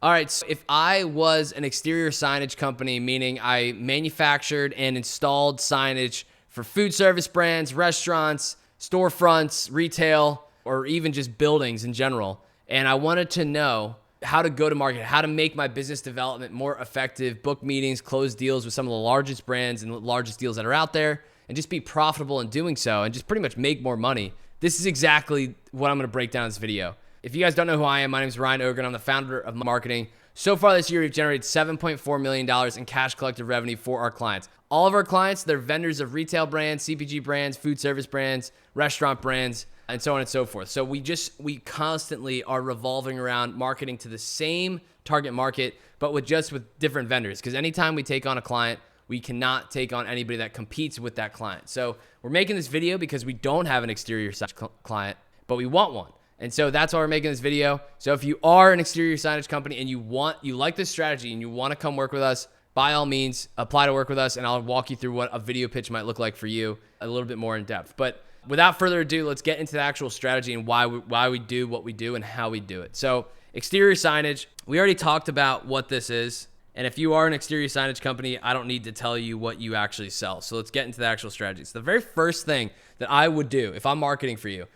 All right, so if I was an exterior signage company, meaning I manufactured and installed signage for food service brands, restaurants, storefronts, retail, or even just buildings in general, and I wanted to know how to go to market, how to make my business development more effective, book meetings, close deals with some of the largest brands and the largest deals that are out there, and just be profitable in doing so and just pretty much make more money. This is exactly what I'm going to break down in this video. If you guys don't know who I am, my name is Ryan Ogren. I'm the founder of Marketing. So far this year, we've generated $7.4 million in cash collective revenue for our clients. All of our clients, they're vendors of retail brands, CPG brands, food service brands, restaurant brands, and so on and so forth. So we constantly are revolving around marketing to the same target market, but with different vendors. Because anytime we take on a client, we cannot take on anybody that competes with that client. So we're making this video because we don't have an exterior signage client, but we want one. And so that's why we're making this video. So if you are an exterior signage company and you like this strategy and you want to come work with us, by all means, apply to work with us, and I'll walk you through what a video pitch might look like for you a little bit more in depth. But without further ado, let's get into the actual strategy and why we do what we do and how we do it. So exterior signage, we already talked about what this is. And if you are an exterior signage company, I don't need to tell you what you actually sell. So let's get into the actual strategy. So the very first thing that I would do if I'm marketing for you,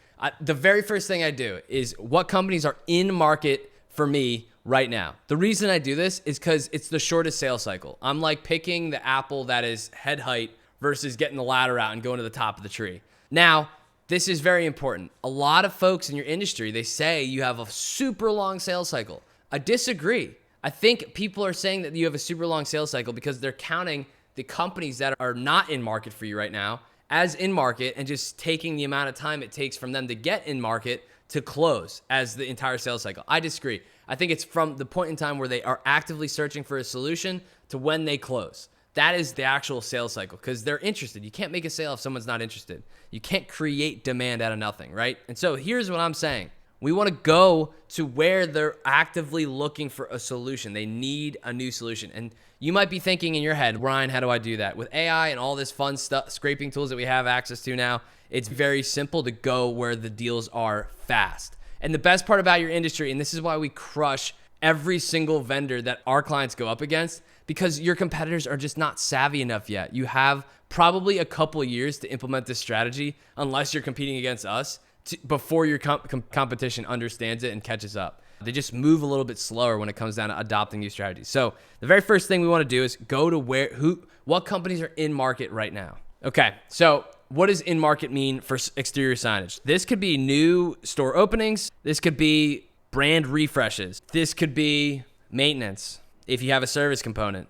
the very first thing I do is what companies are in market for me right now. The reason I do this is because it's the shortest sales cycle. I'm like picking the apple that is head height versus getting the ladder out and going to the top of the tree. Now, this is very important. A lot of folks in your industry, they say you have a super long sales cycle. I disagree. I think people are saying that you have a super long sales cycle because they're counting the companies that are not in market for you right now as in market and just taking the amount of time it takes from them to get in market to close as the entire sales cycle. I disagree. I think it's from the point in time where they are actively searching for a solution to when they close. That is the actual sales cycle because they're interested. You can't make a sale if someone's not interested. You can't create demand out of nothing, right? And so here's what I'm saying. We want to go to where they're actively looking for a solution. They need a new solution. And you might be thinking in your head, Ryan, how do I do that? With AI and all this fun stuff, scraping tools that we have access to now, it's very simple to go where the deals are fast. And the best part about your industry, and this is why we crush every single vendor that our clients go up against, because your competitors are just not savvy enough yet. You have probably a couple years to implement this strategy unless you're competing against us before your competition understands it and catches up. They just move a little bit slower when it comes down to adopting new strategies. So the very first thing we want to do is go to what companies are in market right now. Okay, so what does in market mean for exterior signage? This could be new store openings. This could be brand refreshes. This could be maintenance if you have a service component.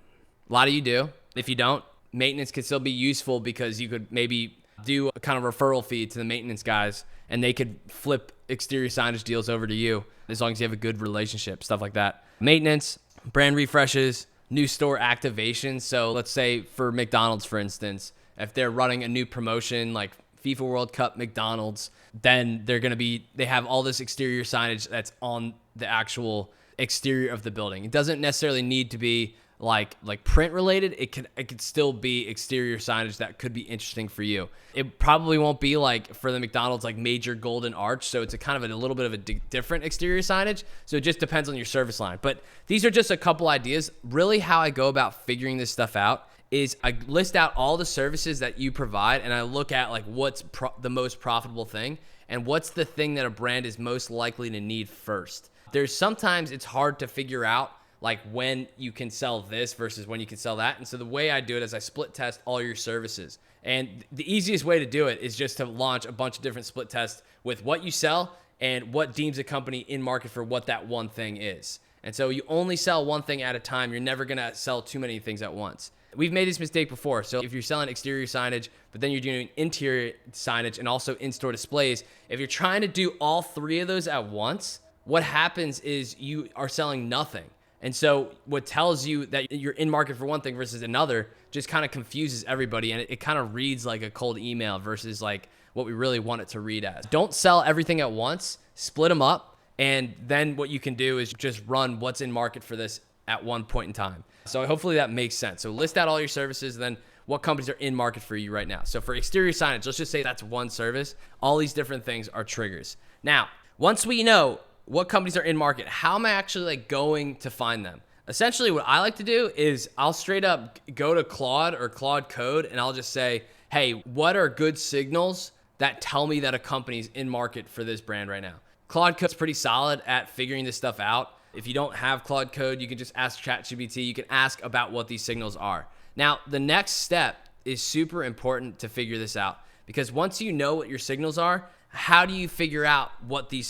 A lot of you do. If you don't, maintenance could still be useful because you could maybe do a kind of referral fee to the maintenance guys and they could flip exterior signage deals over to you as long as you have a good relationship, stuff like that. Maintenance, brand refreshes, new store activations. So let's say for McDonald's, for instance, if they're running a new promotion like FIFA World Cup McDonald's, then they have all this exterior signage that's on the actual exterior of the building. It doesn't necessarily need to be like print related. It could still be exterior signage that could be interesting for you. It probably won't be like for the McDonald's like major golden arch, so it's a kind of a little bit of a different exterior signage. So it just depends on your service line. But these are just a couple ideas. Really, how I go about figuring this stuff out is I list out all the services that you provide, and I look at like what's the most profitable thing and what's the thing that a brand is most likely to need first. Sometimes it's hard to figure out like when you can sell this versus when you can sell that. And so the way I do it is I split test all your services. And the easiest way to do it is just to launch a bunch of different split tests with what you sell and what deems a company in market for what that one thing is. And so you only sell one thing at a time. You're never going to sell too many things at once. We've made this mistake before. So if you're selling exterior signage, but then you're doing interior signage and also in-store displays, if you're trying to do all three of those at once, what happens is you are selling nothing. And so what tells you that you're in market for one thing versus another just kind of confuses everybody. And it kind of reads like a cold email versus like what we really want it to read as. Don't sell everything at once, split them up. And then what you can do is just run what's in market for this at one point in time. So hopefully that makes sense. So list out all your services and then what companies are in market for you right now. So for exterior signage, let's just say that's one service. All these different things are triggers. Now, once we know what companies are in market. How am I actually like going to find them? Essentially, what I like to do is I'll straight up go to Claude or Claude Code, and I'll just say, hey, what are good signals that tell me that a company's in market for this brand right now? Claude Code's pretty solid at figuring this stuff out. If you don't have Claude Code, you can just ask ChatGPT. You can ask about what these signals are. Now, the next step is super important to figure this out, because once you know what your signals are, how do you figure out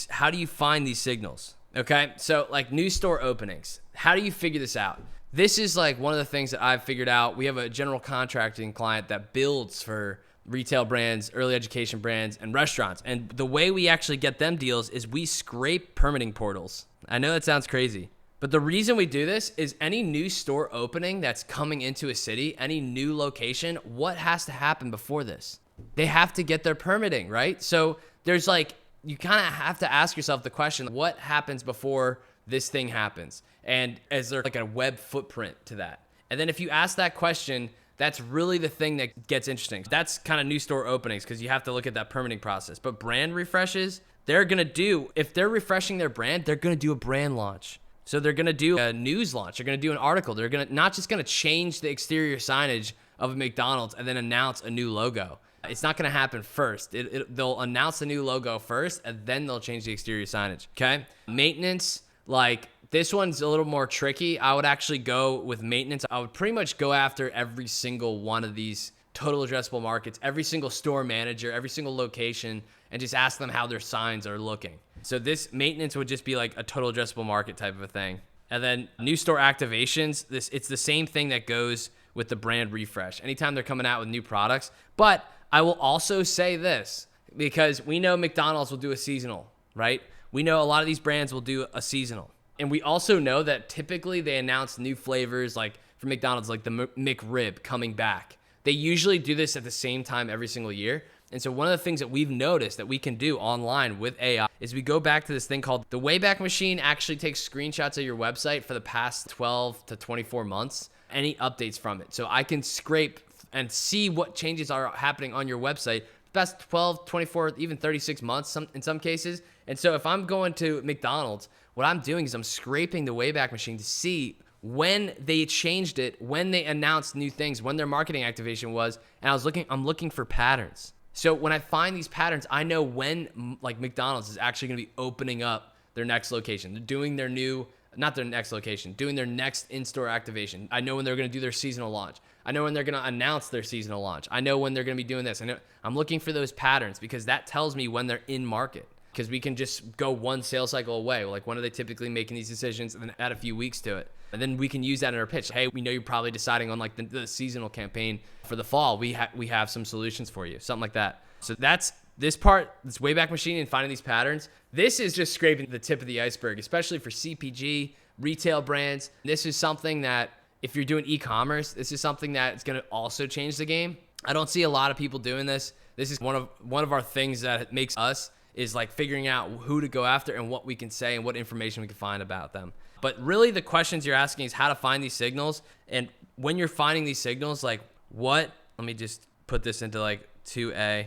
how do you find these signals? Okay, so like new store openings, how do you figure this out? This is like one of the things that I've figured out. We have a general contracting client that builds for retail brands, early education brands, and restaurants. And the way we actually get them deals is we scrape permitting portals. I know that sounds crazy, but the reason we do this is any new store opening that's coming into a city, any new location, what has to happen before this? They have to get their permitting, right? So there's like, you kind of have to ask yourself the question, what happens before this thing happens? And is there like a web footprint to that? And then if you ask that question, that's really the thing that gets interesting. That's kind of new store openings, because you have to look at that permitting process. But brand refreshes, if they're refreshing their brand, they're going to do a brand launch. So they're going to do a news launch. They're going to do an article. They're going to not just going to change the exterior signage of a McDonald's and then announce a new logo. It's not going to happen first. They'll announce the new logo first, and then they'll change the exterior signage, okay? Maintenance, like this one's a little more tricky. I would actually go with maintenance. I would pretty much go after every single one of these total addressable markets, every single store manager, every single location, and just ask them how their signs are looking. So this maintenance would just be like a total addressable market type of a thing. And then new store activations, it's the same thing that goes with the brand refresh. Anytime they're coming out with new products. But I will also say this, because we know McDonald's will do a seasonal, right? We know a lot of these brands will do a seasonal. And we also know that typically they announce new flavors, like for McDonald's, like the McRib coming back. They usually do this at the same time every single year. And so one of the things that we've noticed that we can do online with AI is we go back to this thing called the Wayback Machine. Actually takes screenshots of your website for the past 12 to 24 months, any updates from it. So I can scrape and see what changes are happening on your website the past 12, 24, even 36 months in some cases. And so if I'm going to McDonald's, what I'm doing is I'm scraping the Wayback Machine to see when they changed it, when they announced new things, when their marketing activation was, and I'm looking for patterns. So when I find these patterns, I know when like McDonald's is actually going to be opening up their next location. They're doing their doing their next in-store activation. I know when they're going to do their seasonal launch. I know when they're going to announce their seasonal launch. I know when they're going to be doing this. I'm looking for those patterns, because that tells me when they're in market, because we can just go one sales cycle away. Like, when are they typically making these decisions, and then add a few weeks to it. And then we can use that in our pitch. Hey, we know you're probably deciding on like the seasonal campaign for the fall. We have some solutions for you, something like that. So that's this part, this Wayback Machine and finding these patterns. This is just scraping the tip of the iceberg, especially for CPG, retail brands. This is something that if you're doing e-commerce, this is something that is going to also change the game. I don't see a lot of people doing this. This is one of our things that makes us is like figuring out who to go after and what we can say and what information we can find about them. But really the questions you're asking is how to find these signals. And when you're finding these signals, like let me just put this into like 2A.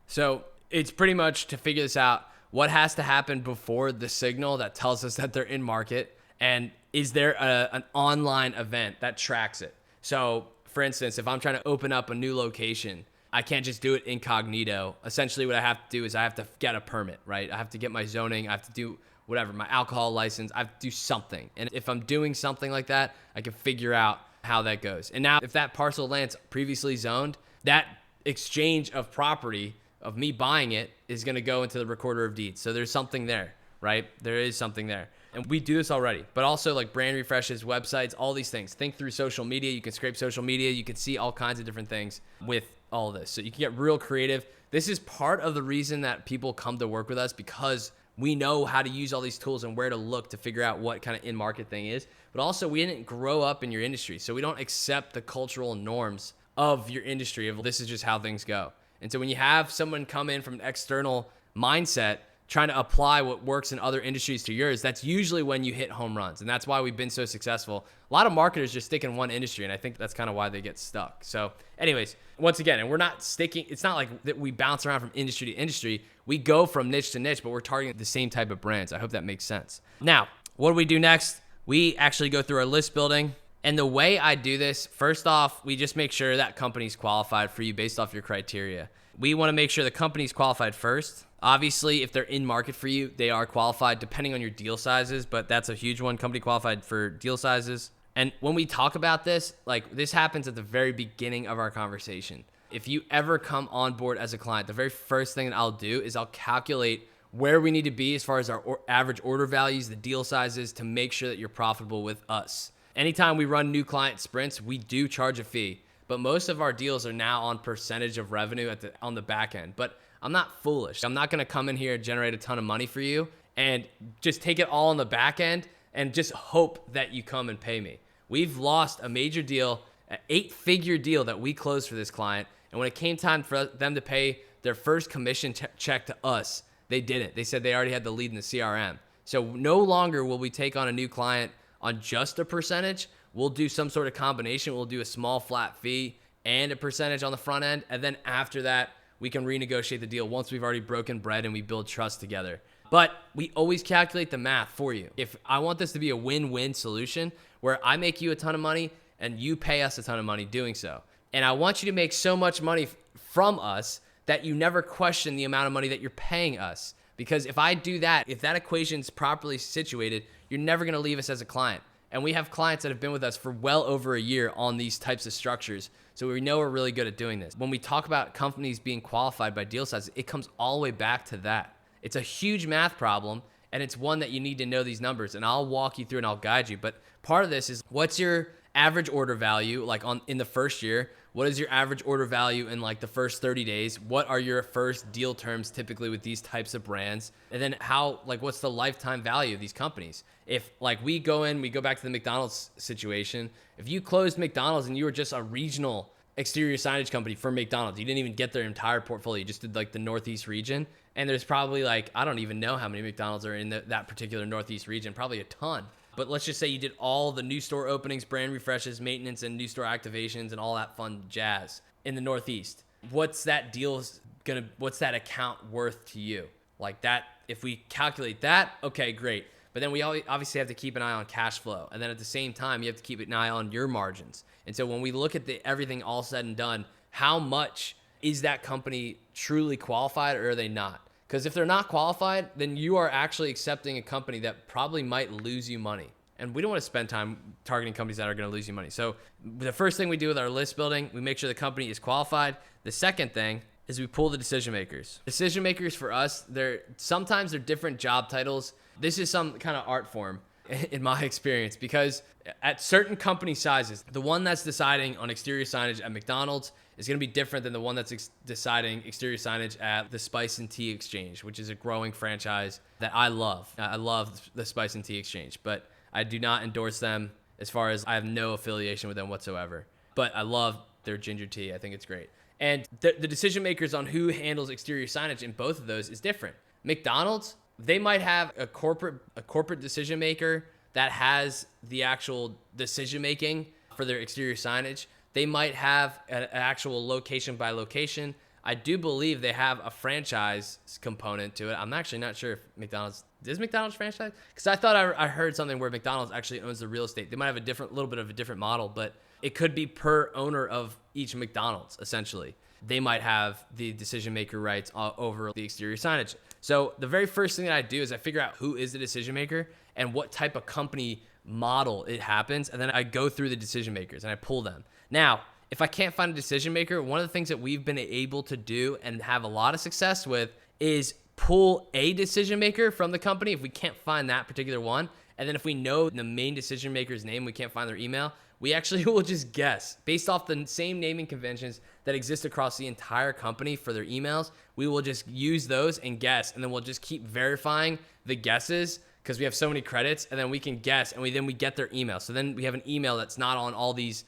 So it's pretty much to figure this out. What has to happen before the signal that tells us that they're in market? And is there an online event that tracks it? So for instance, if I'm trying to open up a new location, I can't just do it incognito. Essentially what I have to do is I have to get a permit, right? I have to get my zoning. I have to do whatever, my alcohol license. I have to do something. And if I'm doing something like that, I can figure out how that goes. And now if that parcel of land's previously zoned, that exchange of property of me buying it is going to go into the recorder of deeds. So there's something there, right? There is something there. And we do this already, but also like brand refreshes, websites, all these things. Think through social media. You can scrape social media. You can see all kinds of different things with all of this. So you can get real creative. This is part of the reason that people come to work with us, because we know how to use all these tools and where to look to figure out what kind of in-market thing is. But also we didn't grow up in your industry. So we don't accept the cultural norms of your industry of this is just how things go. And so when you have someone come in from an external mindset, trying to apply what works in other industries to yours, that's usually when you hit home runs. And that's why we've been so successful. A lot of marketers just stick in one industry, and I think that's kind of why they get stuck. So anyways, once again, and we're not sticking, it's not like that we bounce around from industry to industry. We go from niche to niche, but we're targeting the same type of brands. I hope that makes sense. Now, what do we do next? We actually go through our list building. And the way I do this, first off, we just make sure that company's qualified for you based off your criteria. We want to make sure the company's qualified first. Obviously, if they're in market for you, they are qualified depending on your deal sizes, but that's a huge one, company qualified for deal sizes. And when we talk about this, like this happens at the very beginning of our conversation. If you ever come on board as a client, the very first thing that I'll do is I'll calculate where we need to be as far as our average order values, the deal sizes, to make sure that you're profitable with us. Anytime we run new client sprints, we do charge a fee, but most of our deals are now on percentage of revenue on the back end. But I'm not foolish. I'm not going to come in here and generate a ton of money for you and just take it all on the back end and just hope that you come and pay me. We've lost a major deal, an 8-figure deal that we closed for this client. And when it came time for them to pay their first commission check to us, they didn't. They said they already had the lead in the CRM. So no longer will we take on a new client on just a percentage. We'll do some sort of combination. We'll do a small flat fee and a percentage on the front end. And then after that, we can renegotiate the deal once we've already broken bread and we build trust together. But we always calculate the math for you. If I want this to be a win-win solution where I make you a ton of money and you pay us a ton of money doing so. And I want you to make so much money from us that you never question the amount of money that you're paying us. Because if I do that, if that equation's properly situated, you're never going to leave us as a client. And we have clients that have been with us for well over a year on these types of structures. So we know we're really good at doing this. When we talk about companies being qualified by deal size, it comes all the way back to that. It's a huge math problem, and it's one that you need to know these numbers. And I'll walk you through and I'll guide you. But part of this is, what's your average order value like in the first year? What is your average order value in like the first 30 days? What are your first deal terms typically with these types of brands? And then what's the lifetime value of these companies? If like we go back to the McDonald's situation. If you closed McDonald's and you were just a regional exterior signage company for McDonald's, you didn't even get their entire portfolio, you just did like the Northeast region. And there's probably like, I don't even know how many McDonald's are in that particular Northeast region, probably a ton. But let's just say you did all the new store openings, brand refreshes, maintenance, and new store activations, and all that fun jazz in the Northeast. What's that account worth to you? Like that, if we calculate that, okay, great. But then we obviously have to keep an eye on cash flow. And then at the same time, you have to keep an eye on your margins. And so when we look at everything all said and done, how much is that company truly qualified, or are they not? Because if they're not qualified, then you are actually accepting a company that probably might lose you money. And we don't want to spend time targeting companies that are going to lose you money. So the first thing we do with our list building, we make sure the company is qualified. The second thing is we pull the decision makers. Decision makers for us, sometimes they're different job titles. This is some kind of art form in my experience, because at certain company sizes, the one that's deciding on exterior signage at McDonald's is going to be different than the one that's deciding exterior signage at the Spice and Tea Exchange, which is a growing franchise that I love. I love the Spice and Tea Exchange, but I do not endorse them, as far as I have no affiliation with them whatsoever. But I love their ginger tea. I think it's great. And the decision makers on who handles exterior signage in both of those is different. McDonald's, they might have a corporate decision maker that has the actual decision making for their exterior signage. They might have an actual location by location. I do believe they have a franchise component to it. I'm actually not sure if does McDonald's franchise? Because I thought I heard something where McDonald's actually owns the real estate. They might have a little bit of a different model, but it could be per owner of each McDonald's, essentially. They might have the decision maker rights over the exterior signage. So the very first thing that I do is I figure out who is the decision maker and what type of company model it happens. And then I go through the decision makers and I pull them. Now, if I can't find a decision maker, one of the things that we've been able to do and have a lot of success with is pull a decision maker from the company if we can't find that particular one. And then if we know the main decision maker's name, we can't find their email, we actually will just guess based off the same naming conventions that exist across the entire company for their emails. We will just use those and guess, and then we'll just keep verifying the guesses because we have so many credits, and then we can guess, and then we get their email. So then we have an email that's not on all these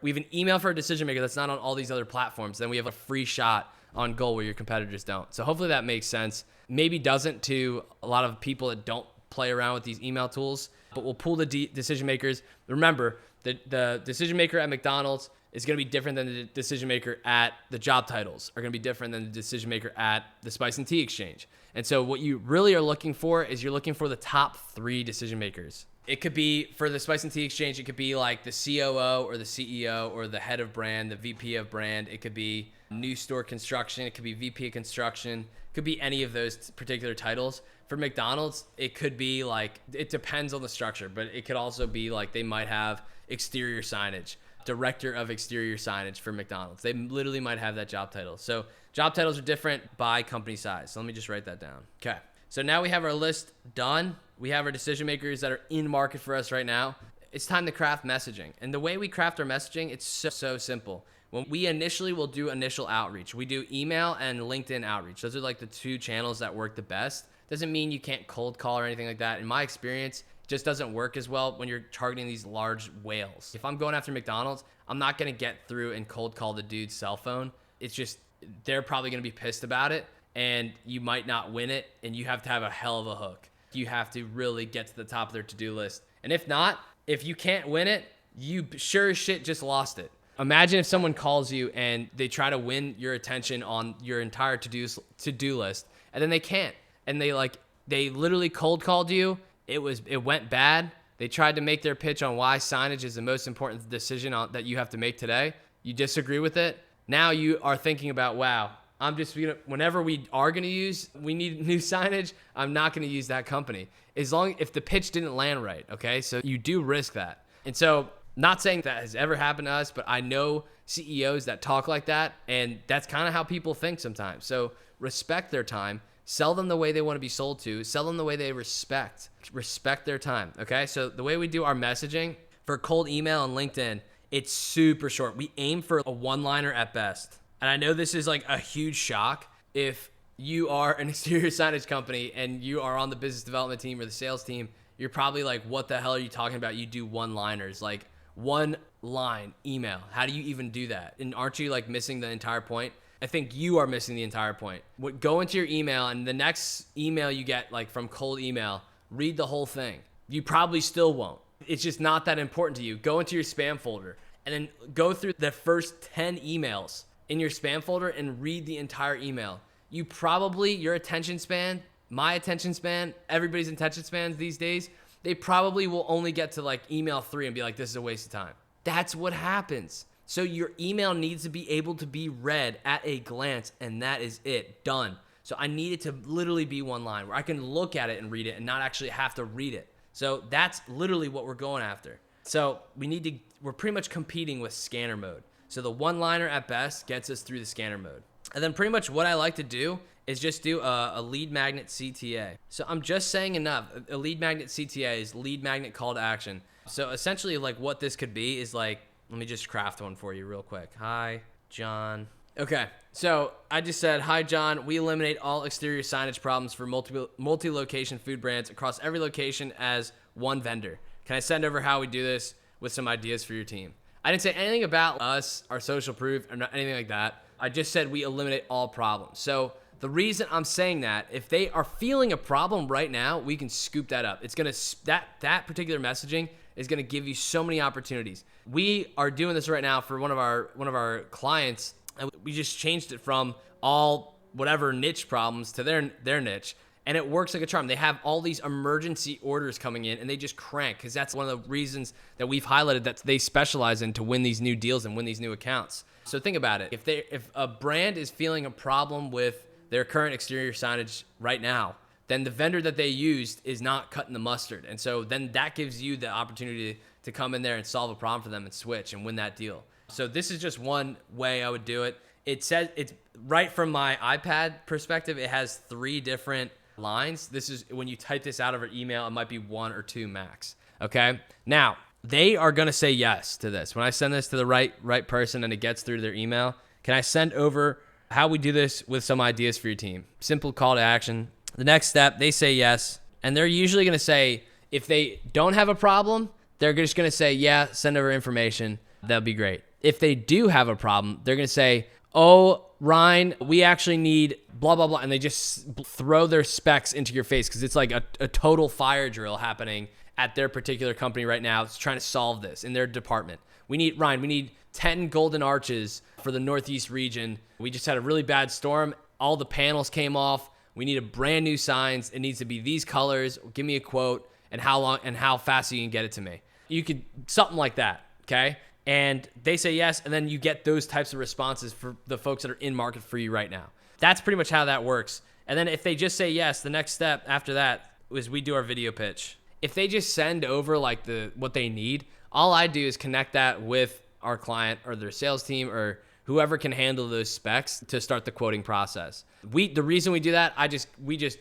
we have an email for a decision maker that's not on all these other platforms. Then we have a free shot on goal where your competitors don't. So hopefully that makes sense. Maybe doesn't to a lot of people that don't play around with these email tools, but we'll pull the decision makers. Remember, the decision maker at McDonald's is going to be different than the decision maker at the job titles, are going to be different than the decision maker at the Spice and Tea Exchange. And so what you really are looking for is you're looking for the top 3 decision makers. It could be for the Spice and Tea Exchange, it could be like the COO or the CEO or the head of brand, the VP of brand. It could be new store construction. It could be VP of construction. It could be any of those particular titles. For McDonald's, it could be like, it depends on the structure, but it could also be like they might have exterior signage, director of exterior signage for McDonald's. They literally might have that job title. So job titles are different by company size. So let me just write that down. Okay. So now we have our list done. We have our decision makers that are in market for us right now. It's time to craft messaging. And the way we craft our messaging, it's so simple. When we initially will do initial outreach, we do email and LinkedIn outreach. Those are like the 2 channels that work the best. Doesn't mean you can't cold call or anything like that. In my experience, it just doesn't work as well when you're targeting these large whales. If I'm going after McDonald's, I'm not going to get through and cold call the dude's cell phone. It's just, they're probably going to be pissed about it and you might not win it, and you have to have a hell of a hook. You have to really get to the top of their to-do list. And if not, if you can't win it, you sure as shit just lost it. Imagine if someone calls you and they try to win your attention on your entire to-do list, and then they can't. And they literally cold called you. It went bad. They tried to make their pitch on why signage is the most important decision that you have to make today. You disagree with it. Now you are thinking about, wow, whenever we need new signage, I'm not going to use that company. If the pitch didn't land right, okay? So you do risk that. And so, not saying that has ever happened to us, but I know CEOs that talk like that, and that's kind of how people think sometimes. So respect their time. Sell them the way they want to be sold to. Sell them the way they respect. Respect their time, okay? So the way we do our messaging for cold email and LinkedIn, it's super short. We aim for a one-liner at best. And I know this is like a huge shock if you are an exterior signage company and you are on the business development team or the sales team. You're probably like, what the hell are you talking about? You do one-liners, like one line email. How do you even do that? And aren't you like missing the entire point? I think you are missing the entire point. Go into your email, and the next email you get like from cold email, read the whole thing. You probably still won't. It's just not that important to you. Go into your spam folder and then go through the first 10 emails in your spam folder and read the entire email. Your attention span, my attention span, everybody's attention spans these days, they probably will only get to like email 3 and be like, this is a waste of time. That's what happens. So your email needs to be able to be read at a glance, and that is it. Done. So I need it to literally be one line where I can look at it and read it and not actually have to read it. So that's literally what we're going after. So we're pretty much competing with scanner mode. So the one-liner at best gets us through the scanner mode. And then pretty much what I like to do is just do a lead magnet CTA. So I'm just saying enough. A lead magnet CTA is lead magnet call to action. So essentially like what this could be is like, let me just craft one for you real quick. Hi, John. Okay, so I just said, hi, John. We eliminate all exterior signage problems for multi-location food brands across every location as one vendor. Can I send over how we do this with some ideas for your team? I didn't say anything about us, our social proof, or anything like that. I just said we eliminate all problems. So the reason I'm saying that, if they are feeling a problem right now, we can scoop that up. It's gonna that particular messaging is gonna give you so many opportunities. We are doing this right now for one of our clients, and we just changed it from all whatever niche problems to their niche, and it works like a charm. They have all these emergency orders coming in, and they just crank, because that's one of the reasons that we've highlighted that they specialize in to win these new deals and win these new accounts. So think about it. If a brand is feeling a problem with their current exterior signage right now, then the vendor that they used is not cutting the mustard. And so then that gives you the opportunity to come in there and solve a problem for them and switch and win that deal. So this is just one way I would do it. It says, it's right from my iPad perspective, it has 3 different lines. This is when you type this out of an email, it might be 1 or 2 max. Okay. Now they are going to say yes to this. When I send this to the right person and it gets through to their email, can I send over how we do this with some ideas for your team? Simple call to action. The next step, they say yes. And they're usually going to say, if they don't have a problem, they're just going to say, yeah, send over information. That'll be great. If they do have a problem, they're going to say, oh, Ryan, we actually need blah, blah, blah. And they just throw their specs into your face because it's like a total fire drill happening at their particular company right now. It's trying to solve this in their department. We need 10 golden arches for the Northeast region. We just had a really bad storm. All the panels came off. We need a brand new signs. It needs to be these colors. Give me a quote and how long and how fast you can get it to me. You could, something like that, okay? And they say yes, and then you get those types of responses for the folks that are in market for you right now. That's pretty much how that works. And then if they just say yes, the next step after that is we do our video pitch. If they just send over like what they need, all I do is connect that with our client or their sales team or whoever can handle those specs to start the quoting process. The reason we do that,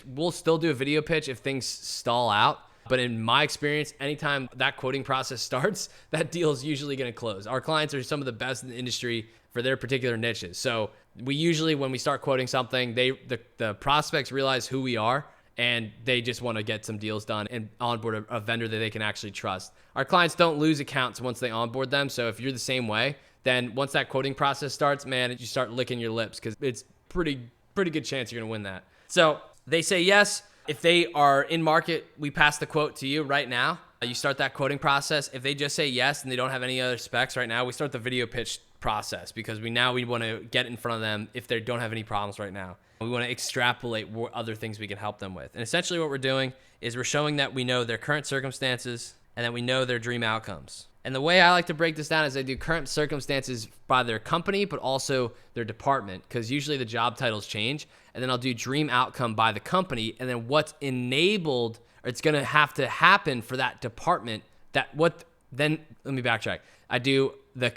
we'll still do a video pitch if things stall out. But in my experience, anytime that quoting process starts, that deal is usually going to close. Our clients are some of the best in the industry for their particular niches. So we usually, when we start quoting something, the prospects realize who we are and they just want to get some deals done and onboard a vendor that they can actually trust. Our clients don't lose accounts once they onboard them. So if you're the same way, then once that quoting process starts, man, you start licking your lips because it's pretty good chance you're going to win that. So they say yes. If they are in market, we pass the quote to you right now. You start that quoting process. If they just say yes and they don't have any other specs right now, we start the video pitch process because we want to get in front of them if they don't have any problems right now. We want to extrapolate what other things we can help them with. And essentially what we're doing is we're showing that we know their current circumstances and that we know their dream outcomes. And the way I like to break this down is I do current circumstances by their company, but also their department, because usually the job titles change. And then I'll do dream outcome by the company, and then what's enabled, or it's going to have to happen for that department. Then let me backtrack. I do the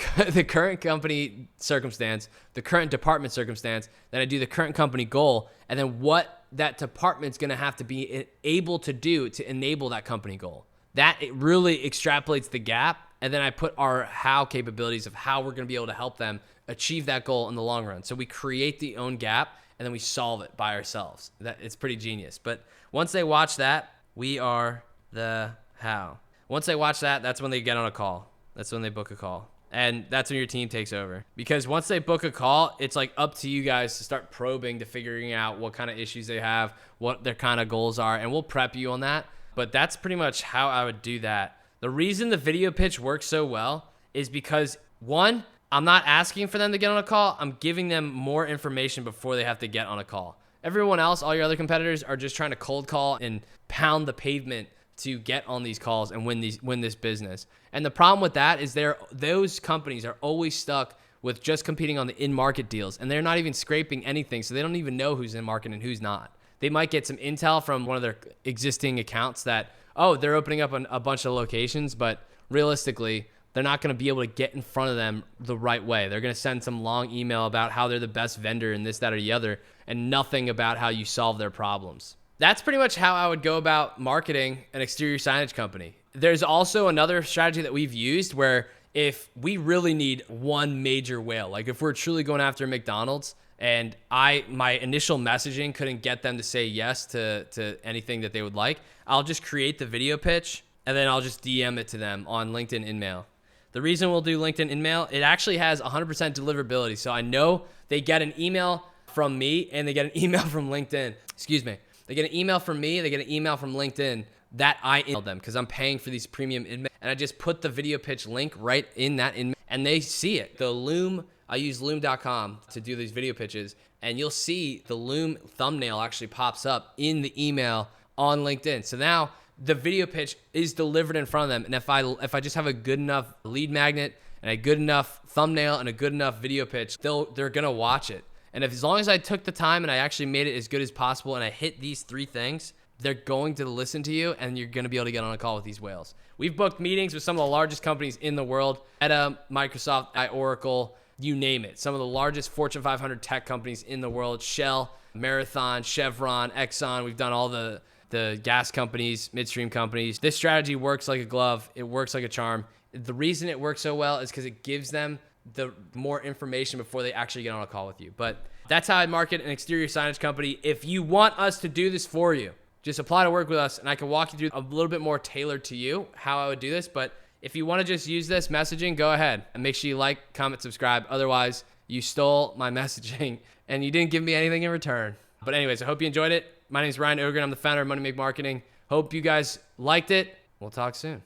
current company circumstance, the current department circumstance, then I do the current company goal, and then what that department's going to have to be able to do to enable that company goal. That it really extrapolates the gap. And then I put our how capabilities of how we're going to be able to help them achieve that goal in the long run. So we create the own gap and then we solve it by ourselves. It's pretty genius. But once they watch that, we are the how. Once they watch that, that's when they get on a call. That's when they book a call. And that's when your team takes over. Because once they book a call, it's like up to you guys to start probing to figuring out what kind of issues they have, what their kind of goals are, and we'll prep you on that. But that's pretty much how I would do that. The reason the video pitch works so well is because, one, I'm not asking for them to get on a call. I'm giving them more information before they have to get on a call. Everyone else, all your other competitors, are just trying to cold call and pound the pavement to get on these calls and win this business. And the problem with that is those companies are always stuck with just competing on the in-market deals, and they're not even scraping anything, so they don't even know who's in market and who's not. They might get some intel from one of their existing accounts that, oh, they're opening up a bunch of locations, but realistically, they're not going to be able to get in front of them the right way. They're going to send some long email about how they're the best vendor in this, that, or the other, and nothing about how you solve their problems. That's pretty much how I would go about marketing an exterior signage company. There's also another strategy that we've used where if we really need one major whale, like if we're truly going after McDonald's, and my initial messaging couldn't get them to say yes to anything that they would like, I'll just create the video pitch and then I'll just DM it to them on LinkedIn InMail. The reason we'll do LinkedIn InMail, it actually has 100% deliverability. So I know they get an email from me and they get an email from LinkedIn. Excuse me. They get an email from me, they get an email from LinkedIn that I emailed them because I'm paying for these premium InMail. And I just put the video pitch link right in that InMail and they see it. The Loom, I use loom.com to do these video pitches, and you'll see the Loom thumbnail actually pops up in the email on LinkedIn. So now the video pitch is delivered in front of them. And if I just have a good enough lead magnet and a good enough thumbnail and a good enough video pitch, they're going to watch it. And as long as I took the time and I actually made it as good as possible and I hit these three things, they're going to listen to you and you're going to be able to get on a call with these whales. We've booked meetings with some of the largest companies in the world, Meta, Microsoft, Oracle, you name it. Some of the largest Fortune 500 tech companies in the world, Shell, Marathon, Chevron, Exxon. We've done all the gas companies, midstream companies. This strategy works like a glove. It works like a charm. The reason it works so well is because it gives them the more information before they actually get on a call with you. But that's how I market an exterior signage company. If you want us to do this for you, just apply to work with us and I can walk you through a little bit more tailored to you how I would do this. But if you want to just use this messaging, go ahead and make sure you like, comment, subscribe. Otherwise, You stole my messaging and you didn't give me anything in return. But anyways, I hope you enjoyed it. My name is Ryan Ogren. I'm the founder of Money Make Marketing. Hope you guys liked it. We'll talk soon.